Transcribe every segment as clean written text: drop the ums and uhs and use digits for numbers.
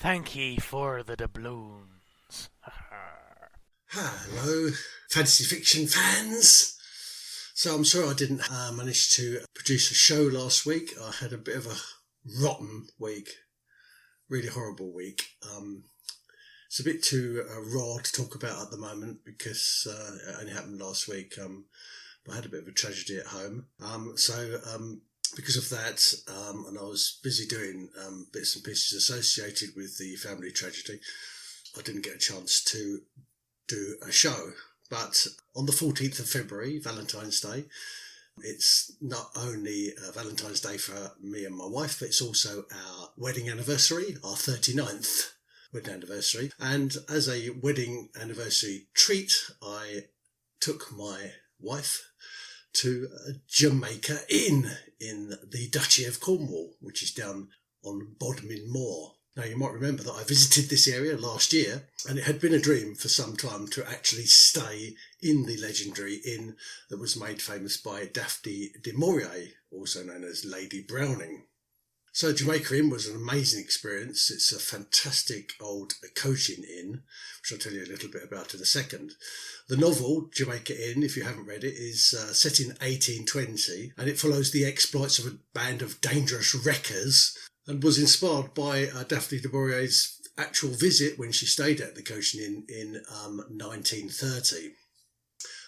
Thank ye for the doubloons. Hello, fantasy fiction fans. So I'm sorry I didn't manage to produce a show last week. I had a bit of a rotten week, really horrible week. It's a bit too raw to talk about at the moment because it only happened last week. I had a bit of a tragedy at home. Because of that, and I was busy doing bits and pieces associated with the family tragedy, I didn't get a chance to do a show. But on the 14th of February, Valentine's Day, it's not only Valentine's Day for me and my wife, but it's also our wedding anniversary, our 39th wedding anniversary. And as a wedding anniversary treat, I took my wife to Jamaica Inn in the Duchy of Cornwall, which is down on Bodmin Moor. Now, you might remember that I visited this area last year, and it had been a dream for some time to actually stay in the legendary inn that was made famous by Daphne du Maurier, also known as Lady Browning. So Jamaica Inn was an amazing experience. It's a fantastic old coaching inn, which I'll tell you a little bit about in a second. The novel, Jamaica Inn, if you haven't read it, is set in 1820, and it follows the exploits of a band of dangerous wreckers and was inspired by Daphne du Maurier's actual visit when she stayed at the coaching inn in 1930.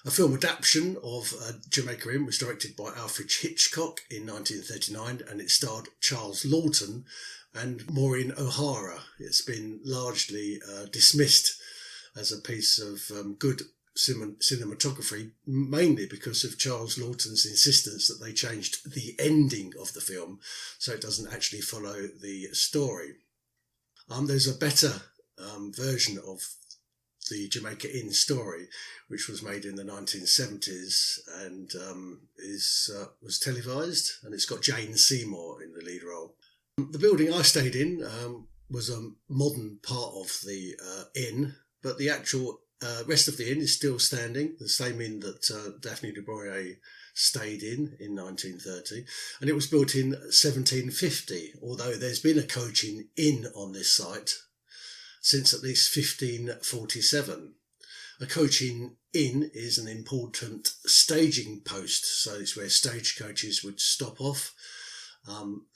A film adaptation of Jamaica Inn was directed by Alfred Hitchcock in 1939, and it starred Charles Laughton and Maureen O'Hara. It's been largely dismissed as a piece of good cinematography, mainly because of Charles Laughton's insistence that they changed the ending of the film so it doesn't actually follow the story. There's a better version of the Jamaica Inn story, which was made in the 1970s and was televised, and it's got Jane Seymour in the lead role. The building I stayed in was a modern part of the inn, but the actual rest of the inn is still standing, the same inn that Daphne du Maurier stayed in 1930, and it was built in 1750, although there's been a coaching inn on this site since at least 1547. A coaching inn is an important staging post, so it's where stagecoaches would stop off.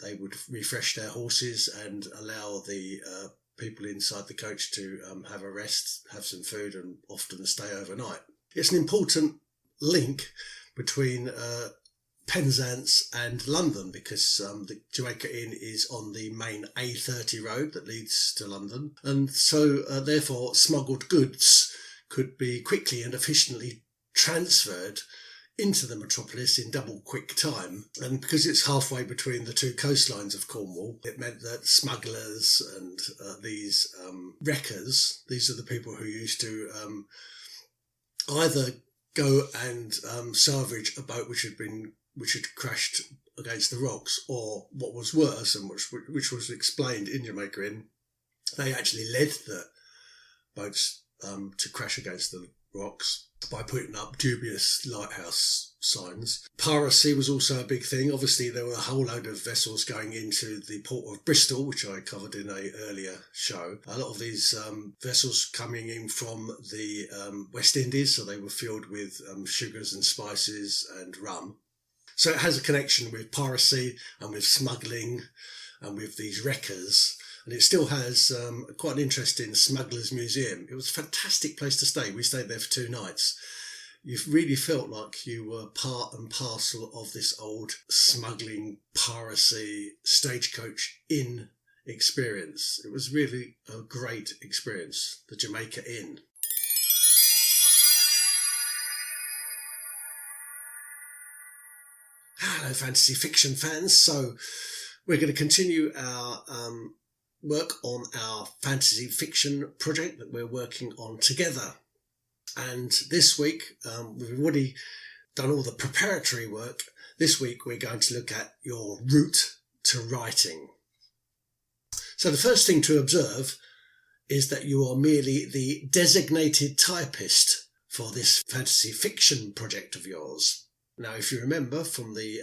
They would refresh their horses and allow the people inside the coach to have a rest, have some food, and often stay overnight. It's an important link between Penzance and London because the Jamaica Inn is on the main A30 road that leads to London, and so therefore smuggled goods could be quickly and efficiently transferred into the metropolis in double quick time. And because it's halfway between the two coastlines of Cornwall, it meant that smugglers and these wreckers, these are the people who used to either go and salvage a boat which had crashed against the rocks, or what was worse, and which was explained in Jamaica Inn, they actually led the boats to crash against the rocks by putting up dubious lighthouse signs. Piracy was also a big thing. Obviously, there were a whole load of vessels going into the port of Bristol, which I covered in an earlier show. A lot of these vessels coming in from the West Indies, so they were filled with sugars and spices and rum. So it has a connection with piracy and with smuggling and with these wreckers. And it still has quite an interesting smugglers museum. It was a fantastic place to stay. We stayed there for 2 nights. You really felt like you were part and parcel of this old smuggling, piracy, stagecoach inn experience. It was really a great experience, the Jamaica Inn. Hello, fantasy fiction fans. So we're going to continue our work on our fantasy fiction project that we're working on together. And this week, we've already done all the preparatory work. This week, we're going to look at your route to writing. So the first thing to observe is that you are merely the designated typist for this fantasy fiction project of yours. Now, if you remember from the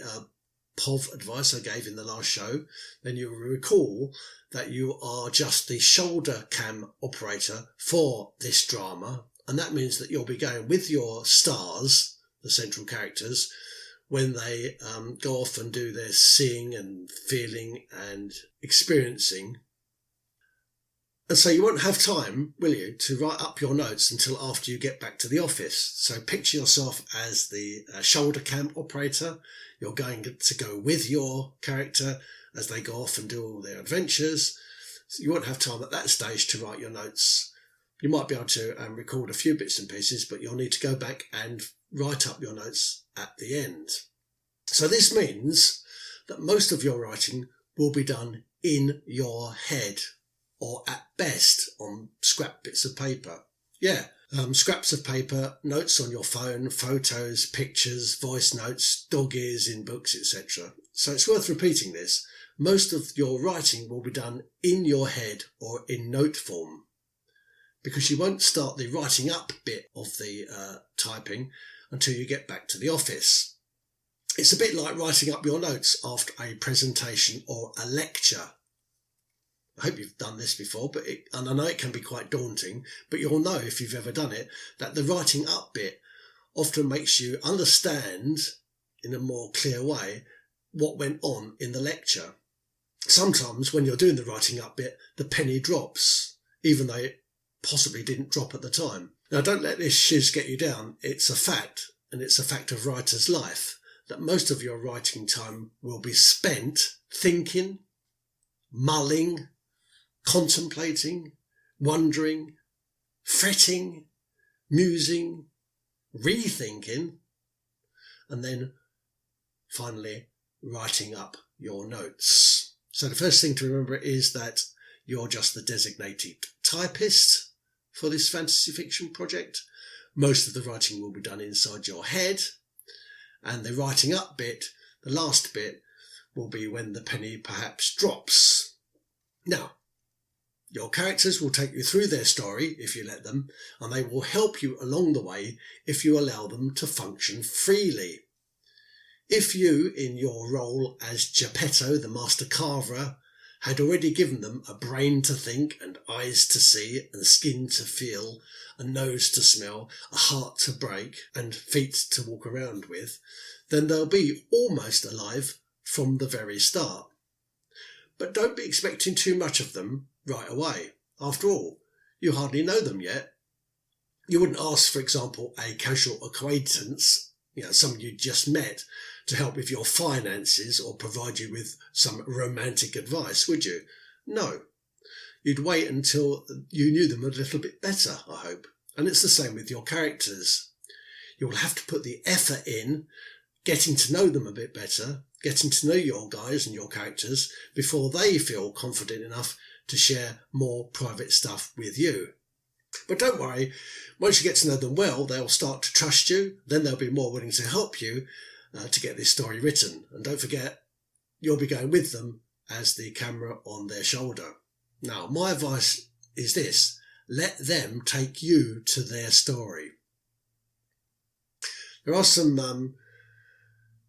POV advice I gave in the last show, then you will recall that you are just the shoulder cam operator for this drama, and that means that you'll be going with your stars, the central characters, when they go off and do their seeing and feeling and experiencing. And so you won't have time, will you, to write up your notes until after you get back to the office. So picture yourself as the shoulder cam operator. You're going to go with your character as they go off and do all their adventures. So you won't have time at that stage to write your notes. You might be able to record a few bits and pieces, but you'll need to go back and write up your notes at the end. So this means that most of your writing will be done in your head, or at best on scrap bits of paper. Scraps of paper, notes on your phone, photos, pictures, voice notes, dog ears in books, etc. So it's worth repeating this. Most of your writing will be done in your head or in note form, because you won't start the writing up bit of the typing until you get back to the office. It's a bit like writing up your notes after a presentation or a lecture. I hope you've done this before, and I know it can be quite daunting, but you'll know if you've ever done it, that the writing up bit often makes you understand in a more clear way what went on in the lecture. Sometimes when you're doing the writing up bit, the penny drops, even though it possibly didn't drop at the time. Now, don't let this shiz get you down. It's a fact, and it's a fact of writer's life, that most of your writing time will be spent thinking, mulling, contemplating, wondering, fretting, musing, rethinking, and then finally writing up your notes. So the first thing to remember is that you're just the designated typist for this fantasy fiction project. Most of the writing will be done inside your head, and the writing up bit, the last bit, will be when the penny perhaps drops. Now, your characters will take you through their story if you let them, and they will help you along the way if you allow them to function freely. If you, in your role as Geppetto, the master carver, had already given them a brain to think and eyes to see and skin to feel, a nose to smell, a heart to break and feet to walk around with, then they'll be almost alive from the very start. But don't be expecting too much of them right away. After all, you hardly know them yet. You wouldn't ask, for example, a casual acquaintance, someone you just met, to help with your finances or provide you with some romantic advice, would you? No. You'd wait until you knew them a little bit better, I hope. And it's the same with your characters. You'll have to put the effort in, getting to know them a bit better, getting to know your guys and your characters before they feel confident enough to share more private stuff with you. But don't worry, once you get to know them well, they'll start to trust you, then they'll be more willing to help you to get this story written. And don't forget, you'll be going with them as the camera on their shoulder. Now, my advice is this: let them take you to their story. There are some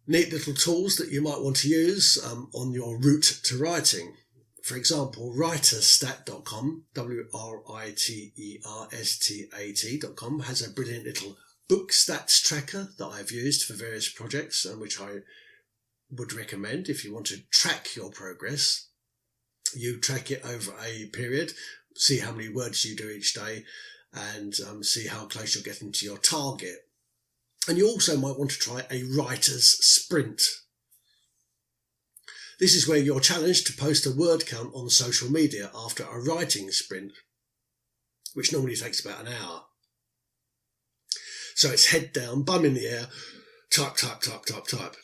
neat little tools that you might want to use on your route to writing. For example, writerstat.com, writerstat.com, has a brilliant little book stats tracker that I've used for various projects, and which I would recommend if you want to track your progress. You track it over a period, see how many words you do each day, and see how close you're getting to your target. And you also might want to try a writer's sprint. This is where you're challenged to post a word count on social media after a writing sprint, which normally takes about an hour. So it's head down, bum in the air, type.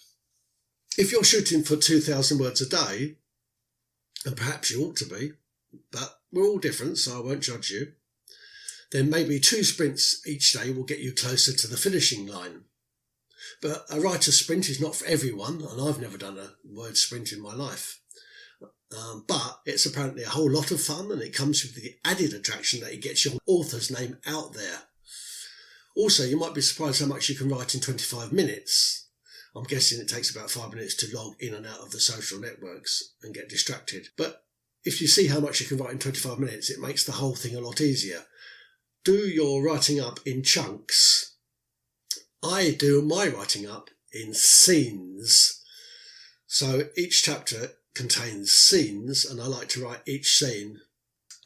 If you're shooting for 2,000 words a day, and perhaps you ought to be, but we're all different, so I won't judge you, then maybe 2 sprints each day will get you closer to the finishing line. But a writer's sprint is not for everyone, and I've never done a word sprint in my life. But it's apparently a whole lot of fun, and it comes with the added attraction that it gets your author's name out there. Also, you might be surprised how much you can write in 25 minutes. I'm guessing it takes about 5 minutes to log in and out of the social networks and get distracted. But if you see how much you can write in 25 minutes, it makes the whole thing a lot easier. Do your writing up in chunks. I do my writing up in scenes. So each chapter contains scenes, and I like to write each scene.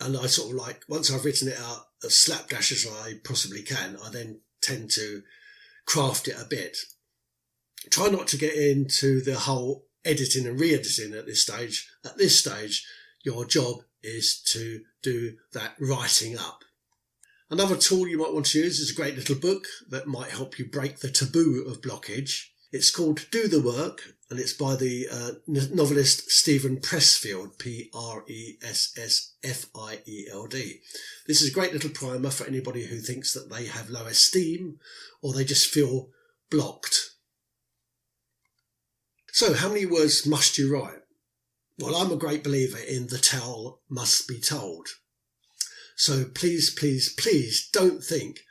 And I sort of like, once I've written it out as slapdash as I possibly can, I then tend to craft it a bit. Try not to get into the whole editing and re-editing at this stage. At this stage, your job is to do that writing up. Another tool you might want to use is a great little book that might help you break the taboo of blockage. It's called Do the Work, and it's by the novelist Stephen Pressfield, Pressfield. This is a great little primer for anybody who thinks that they have low esteem or they just feel blocked. So, how many words must you write? Well, I'm a great believer in the tale must be told. So please, please, please don't think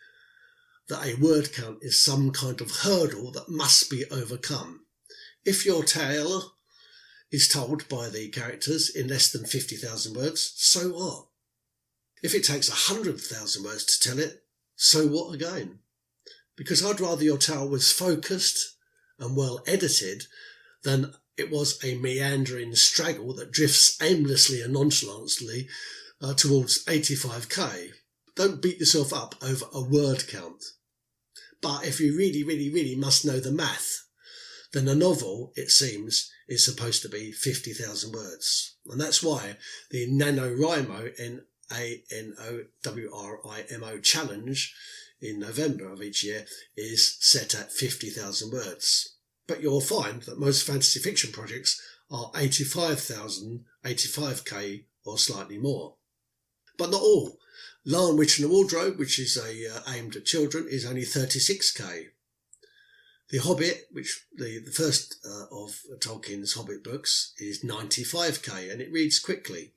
that a word count is some kind of hurdle that must be overcome. If your tale is told by the characters in less than 50,000 words, so what? If it takes 100,000 words to tell it, so what again? Because I'd rather your tale was focused and well edited than it was a meandering straggle that drifts aimlessly and nonchalantly towards 85k. Don't beat yourself up over a word count. But if you really, really, really must know the math, then a novel, it seems, is supposed to be 50,000 words. And that's why the NaNoWriMo, NaNoWriMo challenge in November of each year is set at 50,000 words. But you'll find that most fantasy fiction projects are 85,000, 85k or slightly more. But not all. Lion, Witch and the Wardrobe, which is aimed at children, is only 36k. The Hobbit, which the first of Tolkien's Hobbit books, is 95k, and it reads quickly.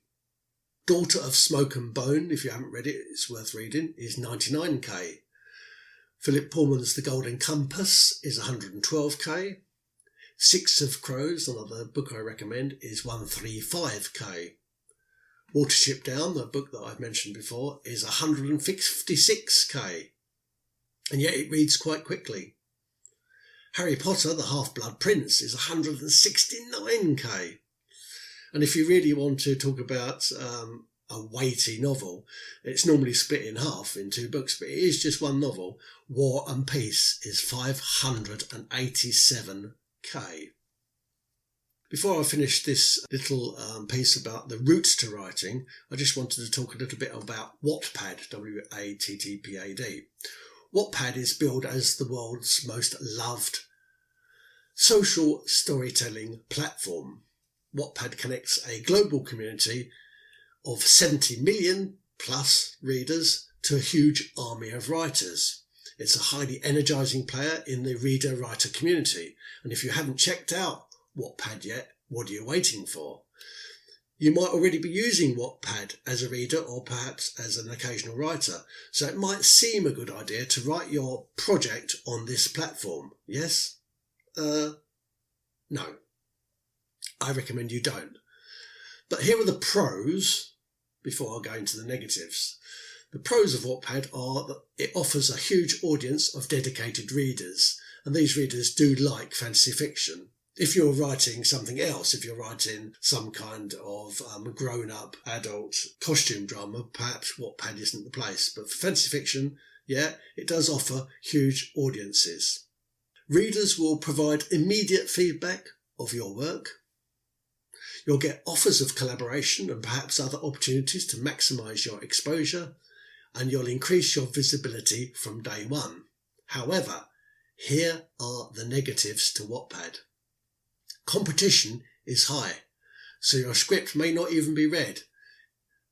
Daughter of Smoke and Bone, if you haven't read it, it's worth reading, is 99k. Philip Pullman's The Golden Compass is 112k. Six of Crows, another book I recommend, is 135k. Watership Down, a book that I've mentioned before, is 156k. And yet it reads quite quickly. Harry Potter, The Half-Blood Prince, is 169k. And if you really want to talk about a weighty novel, it's normally split in half in two books, but it is just one novel. War and Peace is 587k. Before I finish this little piece about the roots to writing, I just wanted to talk a little bit about Wattpad, Wattpad. Wattpad is billed as the world's most loved social storytelling platform. Wattpad connects a global community of 70 million plus readers to a huge army of writers. It's a highly energising player in the reader-writer community. And if you haven't checked out Wattpad yet, what are you waiting for? You might already be using Wattpad as a reader or perhaps as an occasional writer, so it might seem a good idea to write your project on this platform. Yes? No. I recommend you don't. But here are the pros before I go into the negatives. The pros of Wattpad are that it offers a huge audience of dedicated readers, and these readers do like fantasy fiction. If you're writing something else, if you're writing some kind of grown-up adult costume drama, perhaps Wattpad isn't the place. But for fantasy fiction, yeah, it does offer huge audiences. Readers will provide immediate feedback of your work. You'll get offers of collaboration and perhaps other opportunities to maximise your exposure, and you'll increase your visibility from day one. However, here are the negatives to Wattpad. Competition is high, so your script may not even be read.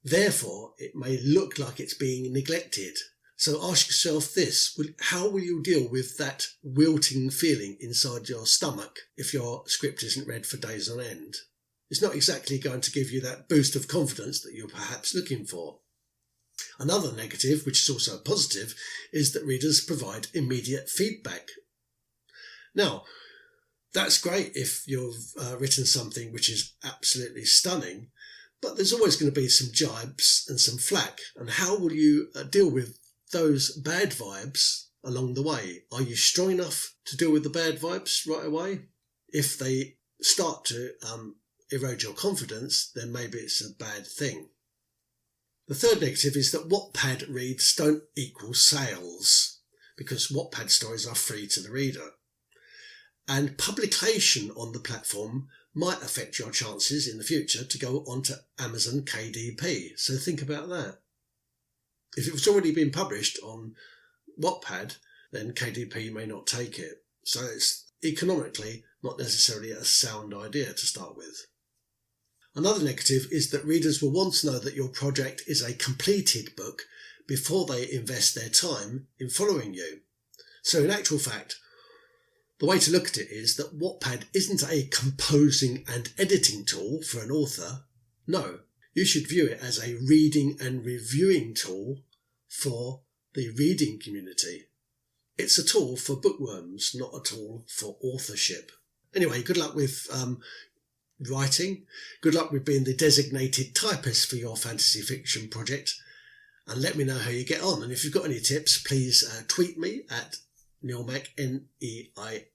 Therefore, it may look like it's being neglected. So ask yourself this, how will you deal with that wilting feeling inside your stomach if your script isn't read for days on end? It's not exactly going to give you that boost of confidence that you're perhaps looking for. Another negative, which is also a positive, is that readers provide immediate feedback. Now, That's great if you've written something which is absolutely stunning, but there's always going to be some jibes and some flack. And how will you deal with those bad vibes along the way? Are you strong enough to deal with the bad vibes right away? If they start to erode your confidence, then maybe it's a bad thing. The third negative is that Wattpad reads don't equal sales, because Wattpad stories are free to the reader. And publication on the platform might affect your chances in the future to go onto Amazon KDP. So think about that. If it was already been published on Wattpad, then KDP may not take it. So it's economically not necessarily a sound idea to start with. Another negative is that readers will want to know that your project is a completed book before they invest their time in following you. So in actual fact, the way to look at it is that Wattpad isn't a composing and editing tool for an author. No, you should view it as a reading and reviewing tool for the reading community. It's a tool for bookworms, not a tool for authorship. Anyway, good luck with writing. Good luck with being the designated typist for your fantasy fiction project. And let me know how you get on. And if you've got any tips, please tweet me at Neilmach, Neilmach,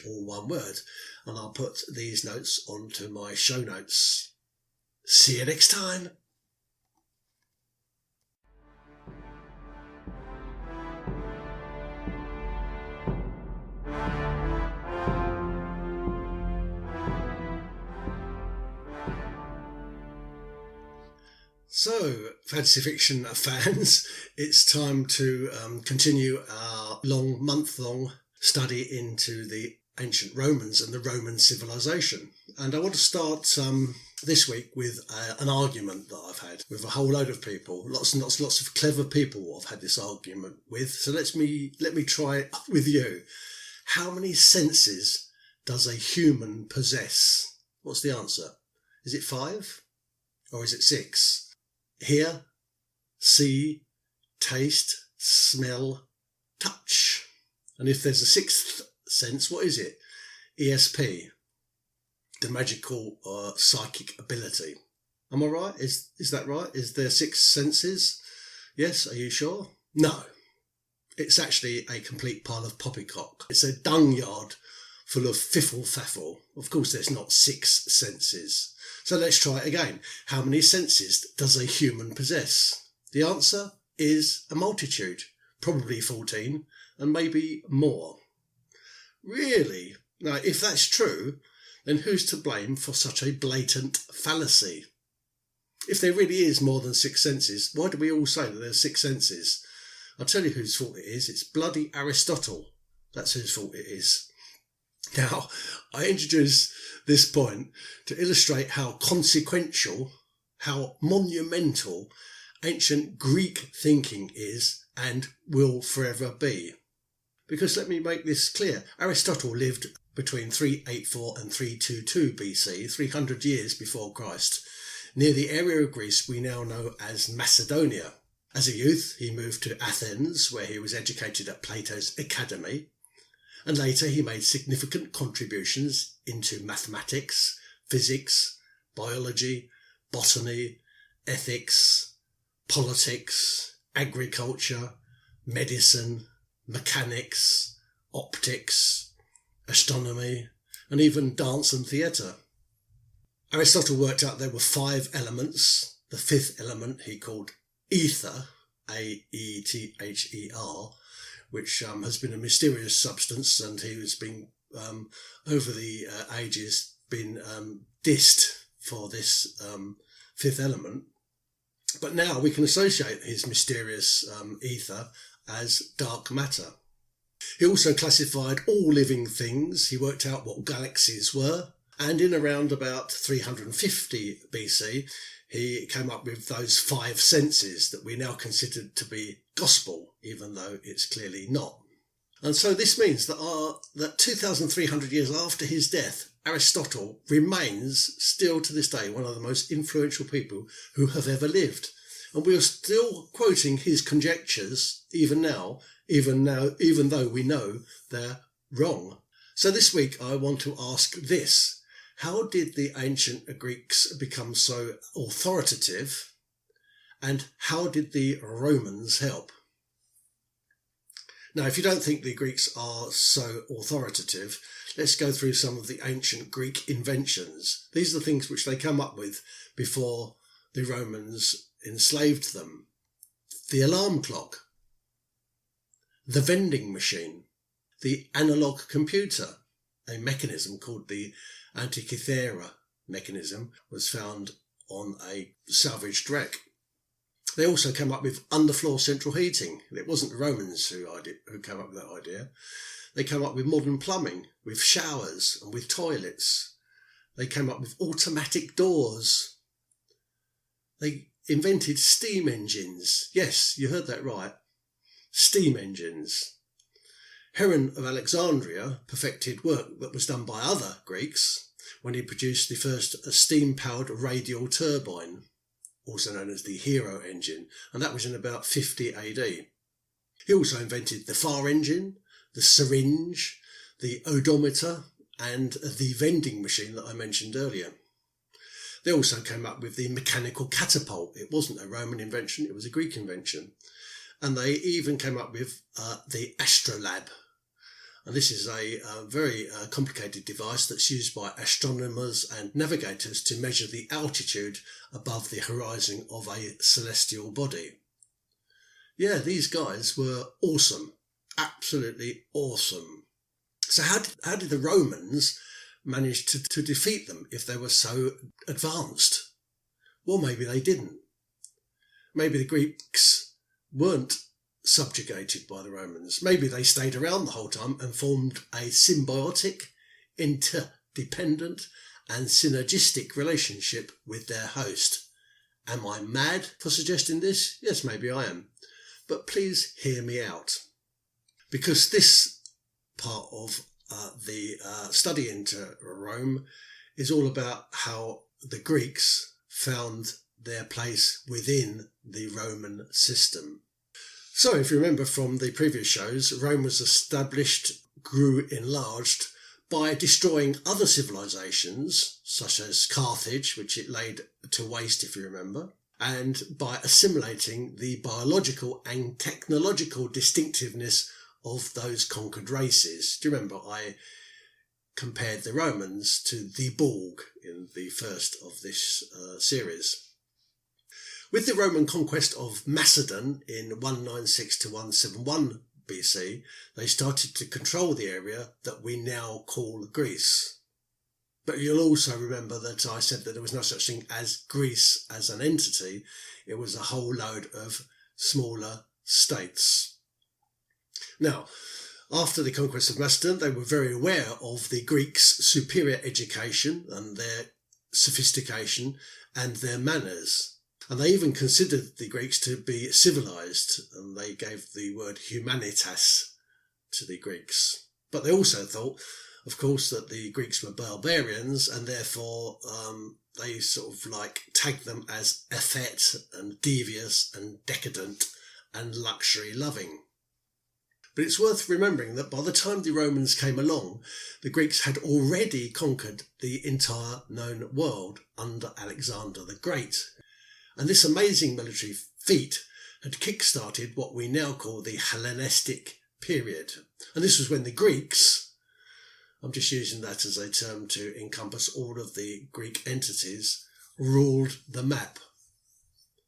all one word. And I'll put these notes onto my show notes. See you next time. So, fantasy fiction fans, it's time to continue our month-long study into the ancient Romans and the Roman civilization. And I want to start this week with an argument that I've had with a whole load of people, lots of clever people I've had this argument with. So let me try it with you. How many senses does a human possess? What's the answer? Is it 5 or is it 6? Hear, see, taste, smell, touch. And if there's a 6th sense, what is it? ESP, the magical psychic ability. Am I right? Is that right? Is there 6 senses? Yes, are you sure? No. It's actually a complete pile of poppycock. It's a dung yard full of fiffle-faffle. Of course, there's not 6 senses. So let's try it again. How many senses does a human possess? The answer is a multitude, probably 14, and maybe more. Really? Now, if that's true, then who's to blame for such a blatant fallacy? If there really is more than 6 senses, why do we all say that there's 6 senses? I'll tell you whose fault it is. It's bloody Aristotle. That's whose fault it is. Now, I introduce this point to illustrate how consequential, how monumental ancient Greek thinking is and will forever be. Because let me make this clear, Aristotle lived between 384 and 322 BC, 300 years before Christ, near the area of Greece we now know as Macedonia. As a youth, he moved to Athens, where he was educated at Plato's Academy, and later he made significant contributions into mathematics, physics, biology, botany, ethics, politics, agriculture, medicine, mechanics, optics, astronomy, and even dance and theatre. Aristotle worked out there were 5 elements. The 5th element he called ether, A-E-T-H-E-R, which has been a mysterious substance, and he has been, over the ages, been dissed for this 5th element. But now we can associate his mysterious ether as dark matter. He also classified all living things. He worked out what galaxies were, and in around about 350 BC, he came up with those 5 senses that we now consider to be gospel, even though it's clearly not. And so this means that 2,300 years after his death, Aristotle remains still to this day one of the most influential people who have ever lived. And we are still quoting his conjectures even though we know they're wrong. So this week I want to ask this. How did the ancient Greeks become so authoritative? And how did the Romans help? Now, if you don't think the Greeks are so authoritative, let's go through some of the ancient Greek inventions. These are the things which they come up with before the Romans enslaved them. The alarm clock, the vending machine, the analog computer, a mechanism called the Antikythera mechanism, was found on a salvaged wreck. They also came up with underfloor central heating. It wasn't the Romans who came up with that idea. They came up with modern plumbing, with showers and with toilets. They came up with automatic doors. They invented steam engines. Yes, you heard that right. Steam engines. Heron of Alexandria perfected work that was done by other Greeks when he produced the first steam-powered radial turbine, also known as the Hero engine, and that was in about 50 AD. He also invented the fire engine, the syringe, the odometer, and the vending machine that I mentioned earlier. They also came up with the mechanical catapult. It wasn't a Roman invention, it was a Greek invention. And they even came up with the astrolabe. And this is a very complicated device that's used by astronomers and navigators to measure the altitude above the horizon of a celestial body. Yeah, these guys were awesome. Absolutely awesome. So how did the Romans manage to defeat them if they were so advanced? Well, maybe they didn't. Maybe the Greeks weren't subjugated by the Romans. Maybe they stayed around the whole time and formed a symbiotic, interdependent and synergistic relationship with their host. Am I mad for suggesting this? Yes, maybe I am. But please hear me out. Because this part of the study into Rome is all about how the Greeks found their place within the Roman system. So if you remember from the previous shows, Rome was established, grew enlarged by destroying other civilizations, such as Carthage, which it laid to waste if you remember, and by assimilating the biological and technological distinctiveness of those conquered races. Do you remember I compared the Romans to the Borg in the first of this series? With the Roman conquest of Macedon in 196 to 171 BC, they started to control the area that we now call Greece. But you'll also remember that I said that there was no such thing as Greece as an entity. It was a whole load of smaller states. Now, after the conquest of Macedon, they were very aware of the Greeks' superior education and their sophistication and their manners. And they even considered the Greeks to be civilized, and they gave the word humanitas to the Greeks. But they also thought, of course, that the Greeks were barbarians, and therefore they sort of tagged them as effete and devious and decadent and luxury loving. But it's worth remembering that by the time the Romans came along, the Greeks had already conquered the entire known world under Alexander the Great. And this amazing military feat had kick-started what we now call the Hellenistic period. And this was when the Greeks, I'm just using that as a term to encompass all of the Greek entities, ruled the map.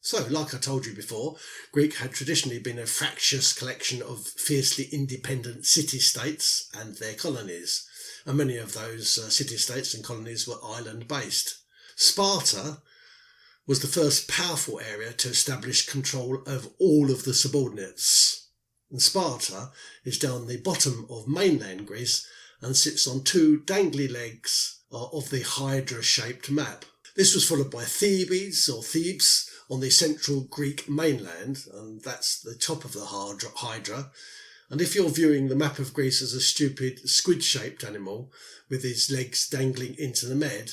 So, like I told you before, Greece had traditionally been a fractious collection of fiercely independent city-states and their colonies, and many of those city-states and colonies were island-based. Sparta was the first powerful area to establish control over all of the subordinates. And Sparta is down the bottom of mainland Greece and sits on two dangly legs of the Hydra-shaped map. This was followed by Thebes or Thebes on the central Greek mainland, and that's the top of the Hydra. And if you're viewing the map of Greece as a stupid squid-shaped animal with his legs dangling into the med,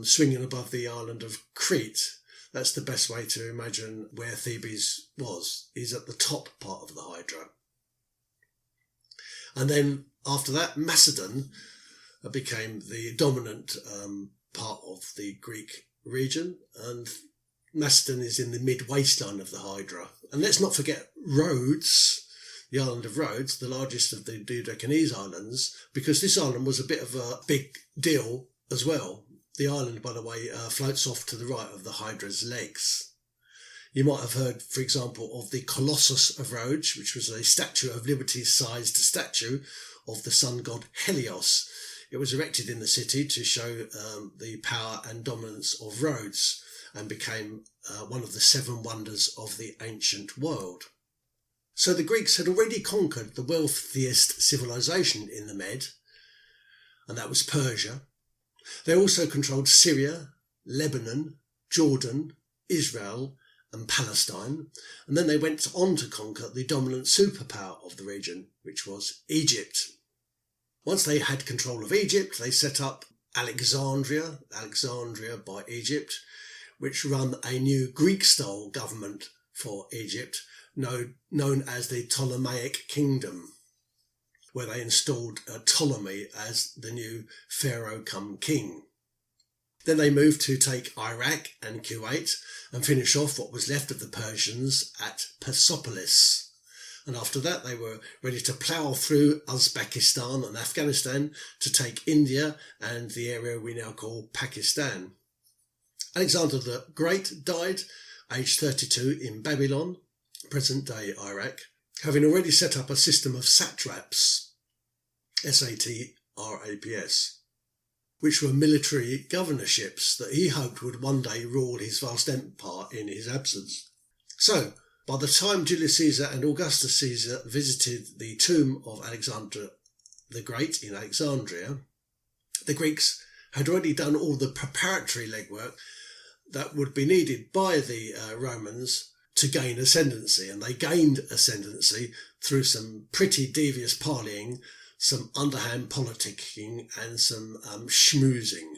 swinging above the island of Crete, that's the best way to imagine where Thebes was. He's at the top part of the Hydra. And then After that, Macedon became the dominant part of the Greek region, and Macedon is in the mid-waistline of the Hydra. And let's not forget Rhodes, the island of Rhodes, the largest of the Dodecanese islands, because this island was a bit of a big deal as well. The island, by the way, floats off to the right of the Hydra's legs. You might have heard, for example, of the Colossus of Rhodes, which was a Statue of Liberty-sized statue of the sun god Helios. It was erected in the city to show the power and dominance of Rhodes, and became one of the 7 wonders of the ancient world. So the Greeks had already conquered the wealthiest civilization in the Med, and that was Persia. They also controlled Syria, Lebanon, Jordan, Israel, and Palestine, and then they went on to conquer the dominant superpower of the region, which was Egypt. Once they had control of Egypt, they set up Alexandria by Egypt, which run a new Greek-style government for Egypt, known as the Ptolemaic Kingdom, where they installed Ptolemy as the new pharaoh cum king. Then they moved to take Iraq and Kuwait and finish off what was left of the Persians at Persepolis. And after that, they were ready to plough through Uzbekistan and Afghanistan to take India and the area we now call Pakistan. Alexander the Great died aged 32 in Babylon, present-day Iraq, having already set up a system of satraps, SATRAPS, which were military governorships that he hoped would one day rule his vast empire in his absence. So, by the time Julius Caesar and Augustus Caesar visited the tomb of Alexander the Great in Alexandria, the Greeks had already done all the preparatory legwork that would be needed by the Romans to gain ascendancy, and they gained ascendancy through some pretty devious parleying, some underhand politicking, and some schmoozing.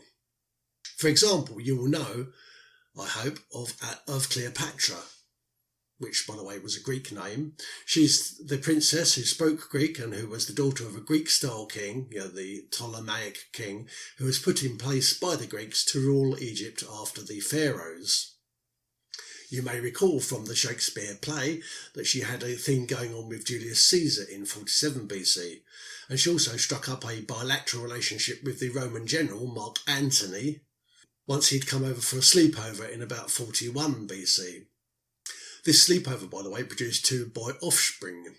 For example, you will know, I hope, of Cleopatra, which, by the way, was a Greek name. She's the princess who spoke Greek and who was the daughter of a Greek-style king, the Ptolemaic king, who was put in place by the Greeks to rule Egypt after the pharaohs. You may recall from the Shakespeare play that she had a thing going on with Julius Caesar in 47 BC, and she also struck up a bilateral relationship with the Roman general Mark Antony once he'd come over for a sleepover in about 41 BC. This sleepover, by the way, produced 2 boy offspring.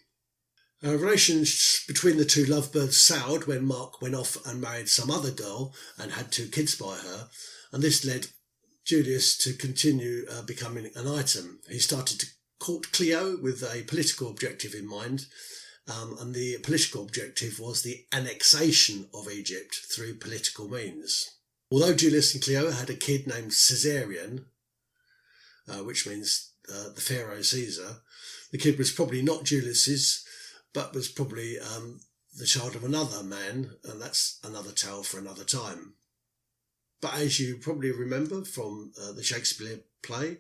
Relations between the 2 lovebirds soured when Mark went off and married some other girl and had 2 kids by her, and this led Julius to continue becoming an item. He started to court Cleo with a political objective in mind, and the political objective was the annexation of Egypt through political means. Although Julius and Cleo had a kid named Caesarion, which means the Pharaoh Caesar, the kid was probably not Julius's, but was probably the child of another man, and that's another tale for another time. But as you probably remember from the Shakespeare play,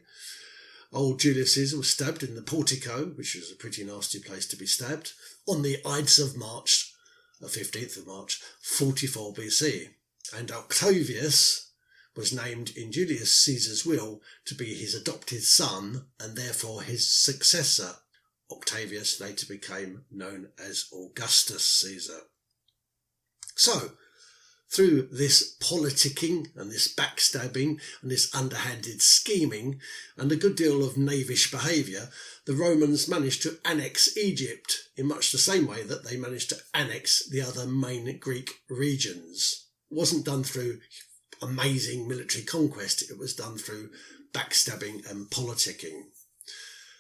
old Julius Caesar was stabbed in the portico, which was a pretty nasty place to be stabbed, on the Ides of March, the 15th of March, 44 BC. And Octavius was named in Julius Caesar's will to be his adopted son and therefore his successor. Octavius later became known as Augustus Caesar. So, through this politicking and this backstabbing and this underhanded scheming and a good deal of knavish behaviour, the Romans managed to annex Egypt in much the same way that they managed to annex the other main Greek regions. It wasn't done through amazing military conquest, it was done through backstabbing and politicking.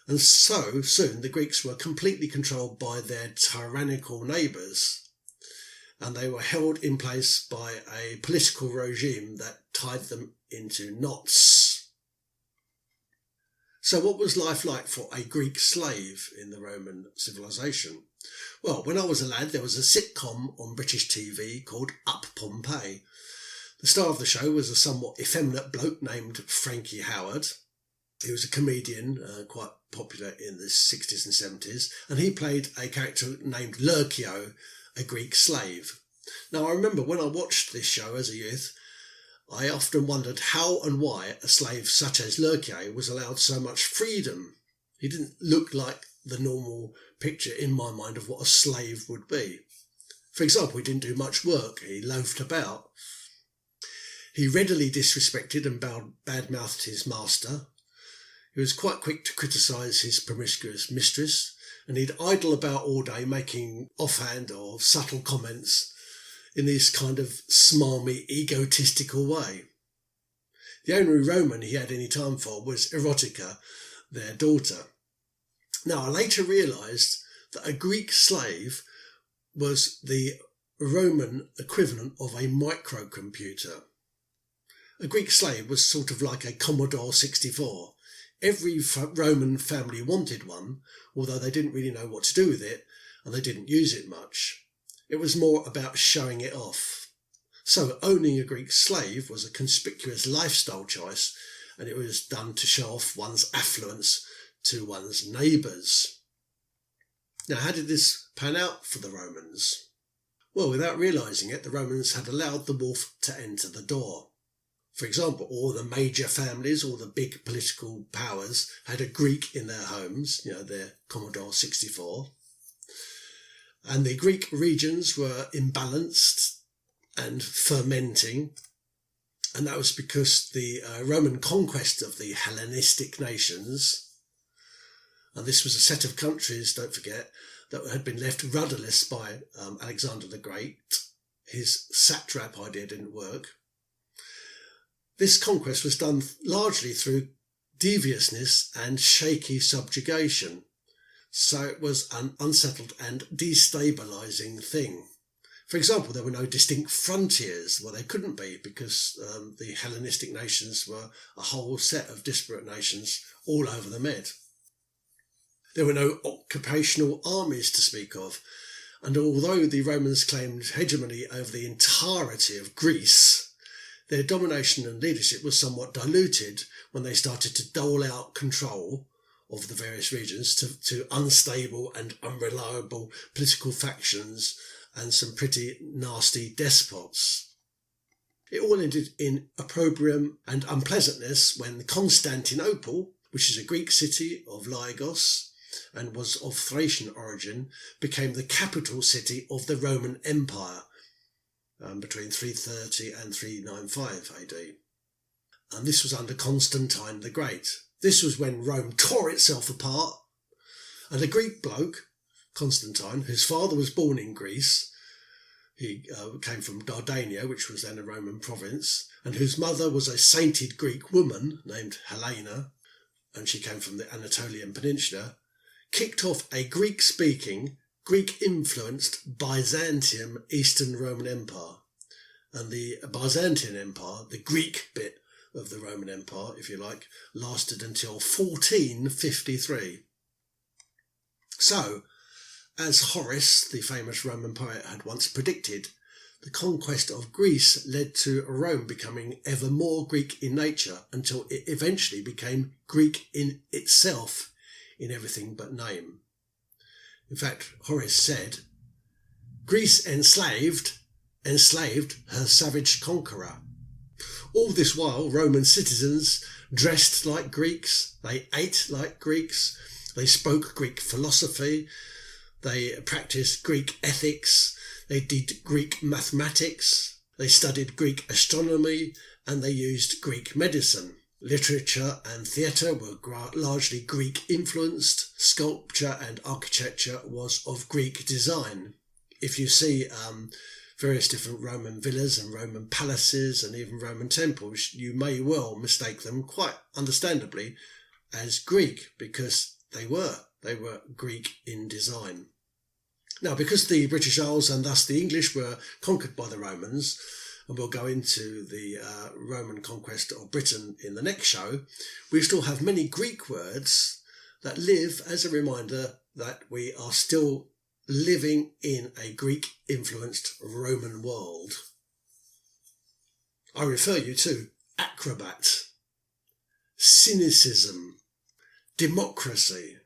And so soon the Greeks were completely controlled by their tyrannical neighbours, and they were held in place by a political regime that tied them into knots. So what was life like for a Greek slave in the Roman civilization? Well, when I was a lad, there was a sitcom on British TV called Up Pompeii. The star of the show was a somewhat effeminate bloke named Frankie Howard. He was a comedian, quite popular in the 60s and 70s, and he played a character named Lurkio, a Greek slave. Now, I remember when I watched this show as a youth, I often wondered how and why a slave such as Lurkier was allowed so much freedom. He didn't look like the normal picture in my mind of what a slave would be. For example, he didn't do much work. He loafed about. He readily disrespected and bad-mouthed his master. He was quite quick to criticise his promiscuous mistress, and he'd idle about all day making offhand or subtle comments in this kind of smarmy, egotistical way. The only Roman he had any time for was Erotica, their daughter. Now, I later realised that a Greek slave was the Roman equivalent of a microcomputer. A Greek slave was sort of like a Commodore 64. Every Roman family wanted one, although they didn't really know what to do with it, and they didn't use it much. It was more about showing it off. So owning a Greek slave was a conspicuous lifestyle choice, and it was done to show off one's affluence to one's neighbours. Now, how did this pan out for the Romans? Well, without realising it, the Romans had allowed the wolf to enter the door. For example, all the major families, all the big political powers had a Greek in their homes, their Commodore 64. And the Greek regions were imbalanced and fermenting. And that was because the Roman conquest of the Hellenistic nations, and this was a set of countries, don't forget, that had been left rudderless by Alexander the Great. His satrap idea didn't work. This conquest was done largely through deviousness and shaky subjugation. So it was an unsettled and destabilising thing. For example, there were no distinct frontiers. Well, they couldn't be because the Hellenistic nations were a whole set of disparate nations all over the Med. There were no occupational armies to speak of. And although the Romans claimed hegemony over the entirety of Greece, their domination and leadership was somewhat diluted when they started to dole out control of the various regions to unstable and unreliable political factions and some pretty nasty despots. It all ended in opprobrium and unpleasantness when Constantinople, which is a Greek city of Lygos and was of Thracian origin, became the capital city of the Roman Empire between 330 and 395 AD. And this was under Constantine the Great. This was when Rome tore itself apart, and a Greek bloke, Constantine, whose father was born in Greece, he came from Dardania, which was then a Roman province, and whose mother was a sainted Greek woman named Helena, and she came from the Anatolian Peninsula, kicked off a Greek-speaking, Greek-influenced Byzantium Eastern Roman Empire. And the Byzantine Empire, the Greek bit of the Roman Empire, if you like, lasted until 1453. So, as Horace, the famous Roman poet, had once predicted, the conquest of Greece led to Rome becoming ever more Greek in nature until it eventually became Greek in itself in everything but name. In fact, Horace said, "Greece enslaved her savage conqueror." All this while, Roman citizens dressed like Greeks, they ate like Greeks, they spoke Greek philosophy, they practiced Greek ethics, they did Greek mathematics, they studied Greek astronomy, and they used Greek medicine. Literature and theatre were largely Greek-influenced. Sculpture and architecture was of Greek design. If you see various different Roman villas and Roman palaces and even Roman temples, you may well mistake them, quite understandably, as Greek, because they were Greek in design. Now, because the British Isles and thus the English were conquered by the Romans, and we'll go into the Roman conquest of Britain in the next show, we still have many Greek words that live as a reminder that we are still living in a Greek-influenced Roman world. I refer you to acrobat, cynicism, democracy,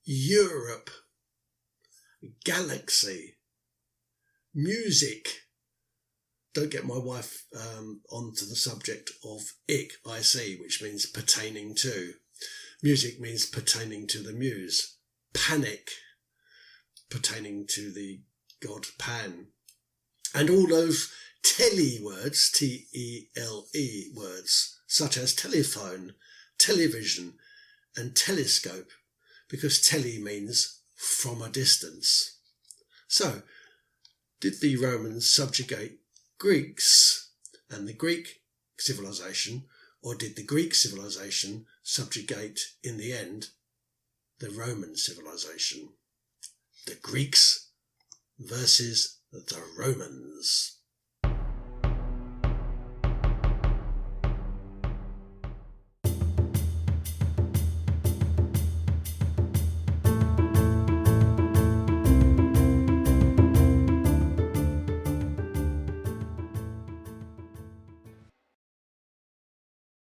Europe, galaxy, Music. Don't get my wife onto the subject of ic, which means pertaining to. Music means pertaining to the muse. Panic, pertaining to the god Pan. And all those telly words, T-E-L-E words, such as telephone, television, and telescope, because telly means from a distance. So, did the Romans subjugate Greeks and the Greek civilization, or did the Greek civilization subjugate, in the end, the Roman civilization? The Greeks versus the Romans.